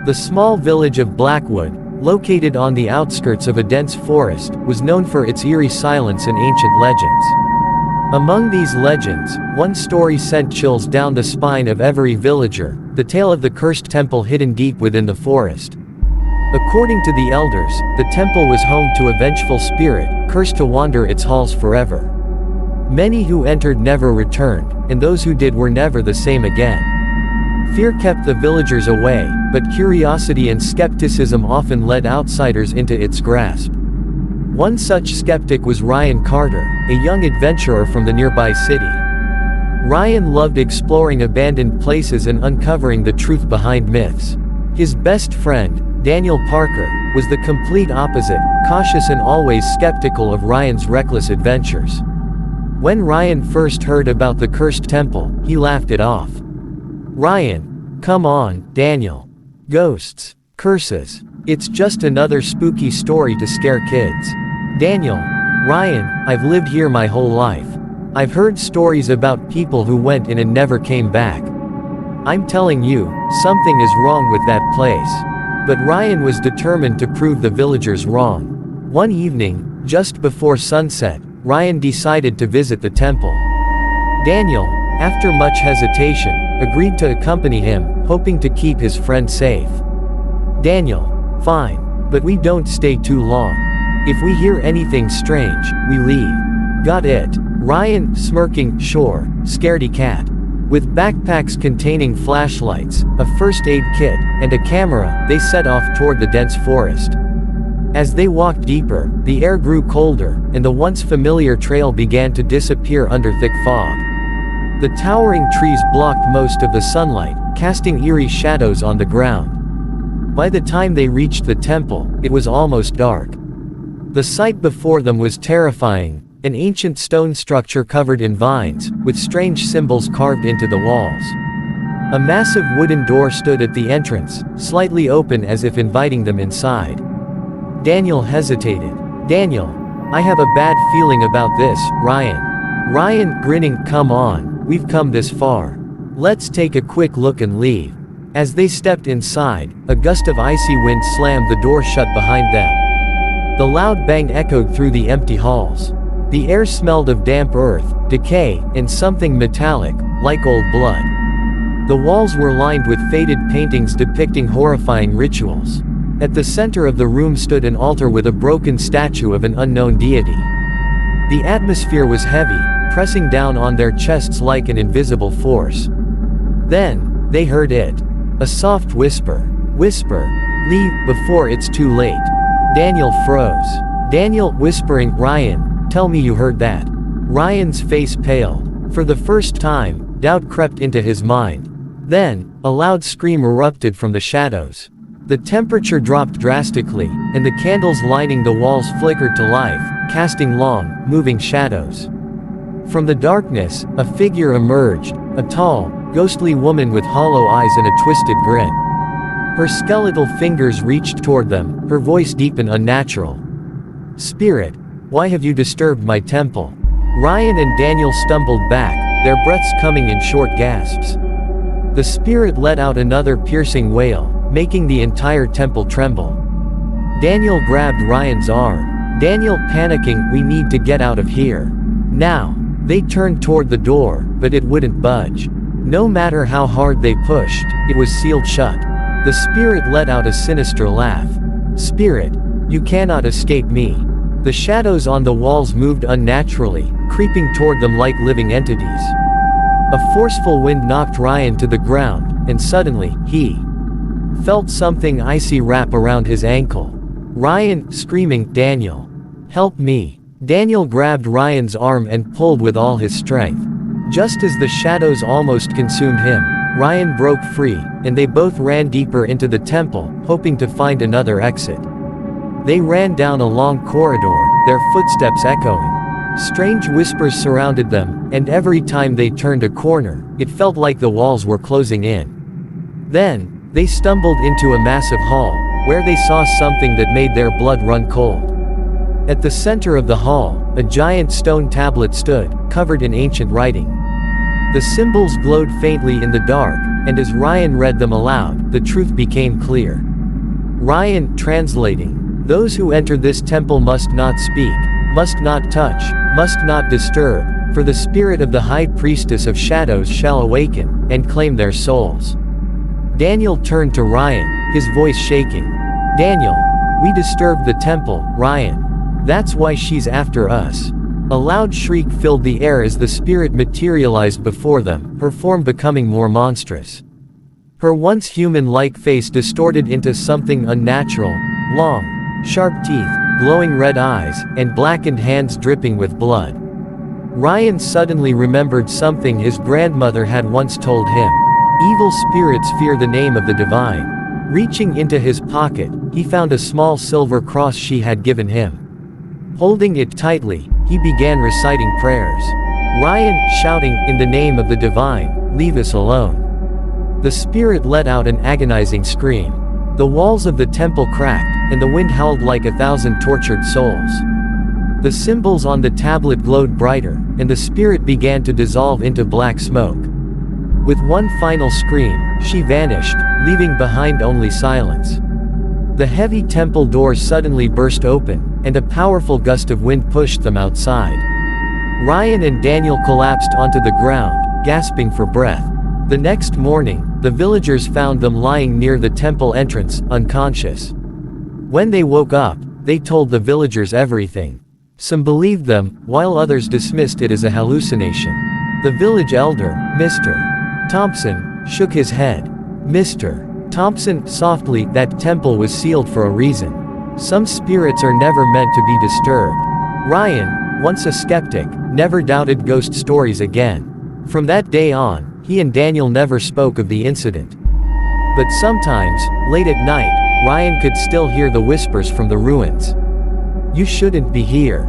The small village of Blackwood, located on the outskirts of a dense forest, was known for its eerie silence and ancient legends. Among these legends, one story sent chills down the spine of every villager, the tale of the cursed temple hidden deep within the forest. According to the elders, the temple was home to a vengeful spirit, cursed to wander its halls forever. Many who entered never returned, and those who did were never the same again. Fear kept the villagers away, but curiosity and skepticism often led outsiders into its grasp. One such skeptic was Ryan Carter, a young adventurer from the nearby city. Ryan loved exploring abandoned places and uncovering the truth behind myths. His best friend, Daniel Parker, was the complete opposite, cautious and always skeptical of Ryan's reckless adventures. When Ryan first heard about the cursed temple, he laughed it off. "Ryan, come on, Daniel. Ghosts, curses. It's just another spooky story to scare kids." "Daniel, Ryan, I've lived here my whole life. I've heard stories about people who went in and never came back. I'm telling you, something is wrong with that place." But Ryan was determined to prove the villagers wrong. One evening, just before sunset, Ryan decided to visit the temple. Daniel, after much hesitation, agreed to accompany him, hoping to keep his friend safe. "Daniel, fine, but we don't stay too long. If we hear anything strange, we leave. Got it?" Ryan, smirking, "Sure, scaredy cat." With backpacks containing flashlights, a first aid kit, and a camera, they set off toward the dense forest. As they walked deeper, the air grew colder, and the once familiar trail began to disappear under thick fog. The towering trees blocked most of the sunlight, casting eerie shadows on the ground. By the time they reached the temple, it was almost dark. The sight before them was terrifying. An ancient stone structure covered in vines, with strange symbols carved into the walls. A massive wooden door stood at the entrance, slightly open as if inviting them inside. Daniel hesitated. "Daniel, I have a bad feeling about this, Ryan." Ryan, grinning, "Come on, we've come this far. Let's take a quick look and leave." As they stepped inside, a gust of icy wind slammed the door shut behind them. The loud bang echoed through the empty halls. The air smelled of damp earth, decay, and something metallic, like old blood. The walls were lined with faded paintings depicting horrifying rituals. At the center of the room stood an altar with a broken statue of an unknown deity. The atmosphere was heavy, pressing down on their chests like an invisible force. Then, they heard it. A soft whisper. "Whisper. Leave, before it's too late." Daniel froze. Daniel, whispering, "Ryan, tell me you heard that." Ryan's face paled. For the first time, doubt crept into his mind. Then, a loud scream erupted from the shadows. The temperature dropped drastically, and the candles lining the walls flickered to life, casting long, moving shadows. From the darkness, a figure emerged, a tall, ghostly woman with hollow eyes and a twisted grin. Her skeletal fingers reached toward them, her voice deep and unnatural. "Spirit, why have you disturbed my temple?" Ryan and Daniel stumbled back, their breaths coming in short gasps. The spirit let out another piercing wail, making the entire temple tremble. Daniel grabbed Ryan's arm. Daniel, panicking, "We need to get out of here. Now." They turned toward the door, but it wouldn't budge. No matter how hard they pushed, it was sealed shut. The spirit let out a sinister laugh. "Spirit, you cannot escape me." The shadows on the walls moved unnaturally, creeping toward them like living entities. A forceful wind knocked Ryan to the ground, and suddenly, he felt something icy wrap around his ankle. Ryan, screaming, "Daniel, help me." Daniel grabbed Ryan's arm and pulled with all his strength. Just as the shadows almost consumed him, Ryan broke free, and they both ran deeper into the temple, hoping to find another exit. They ran down a long corridor, their footsteps echoing. Strange whispers surrounded them, and every time they turned a corner, it felt like the walls were closing in. Then, they stumbled into a massive hall, where they saw something that made their blood run cold. At the center of the hall, a giant stone tablet stood, covered in ancient writing. The symbols glowed faintly in the dark, and as Ryan read them aloud, the truth became clear. Ryan, translating, "Those who enter this temple must not speak, must not touch, must not disturb, for the spirit of the high priestess of shadows shall awaken, and claim their souls." Daniel turned to Ryan, his voice shaking. "Daniel, we disturbed the temple, Ryan. That's why she's after us." A loud shriek filled the air as the spirit materialized before them, her form becoming more monstrous. Her once human-like face distorted into something unnatural, long, sharp teeth, glowing red eyes, and blackened hands dripping with blood. Ryan suddenly remembered something his grandmother had once told him. Evil spirits fear the name of the divine. Reaching into his pocket, he found a small silver cross she had given him. Holding it tightly, he began reciting prayers. Ryan, shouting, "In the name of the divine, leave us alone." The spirit let out an agonizing scream. The walls of the temple cracked, and the wind howled like 1,000 tortured souls. The symbols on the tablet glowed brighter, and the spirit began to dissolve into black smoke. With one final scream, she vanished, leaving behind only silence. The heavy temple doors suddenly burst open, and a powerful gust of wind pushed them outside. Ryan and Daniel collapsed onto the ground, gasping for breath. The next morning, the villagers found them lying near the temple entrance, unconscious. When they woke up, they told the villagers everything. Some believed them, while others dismissed it as a hallucination. The village elder, Mr. Thompson, shook his head. "Mr. Thompson, softly, that temple was sealed for a reason. Some spirits are never meant to be disturbed." Ryan, once a skeptic, never doubted ghost stories again. From that day on, he and Daniel never spoke of the incident. But sometimes, late at night, Ryan could still hear the whispers from the ruins. "You shouldn't be here.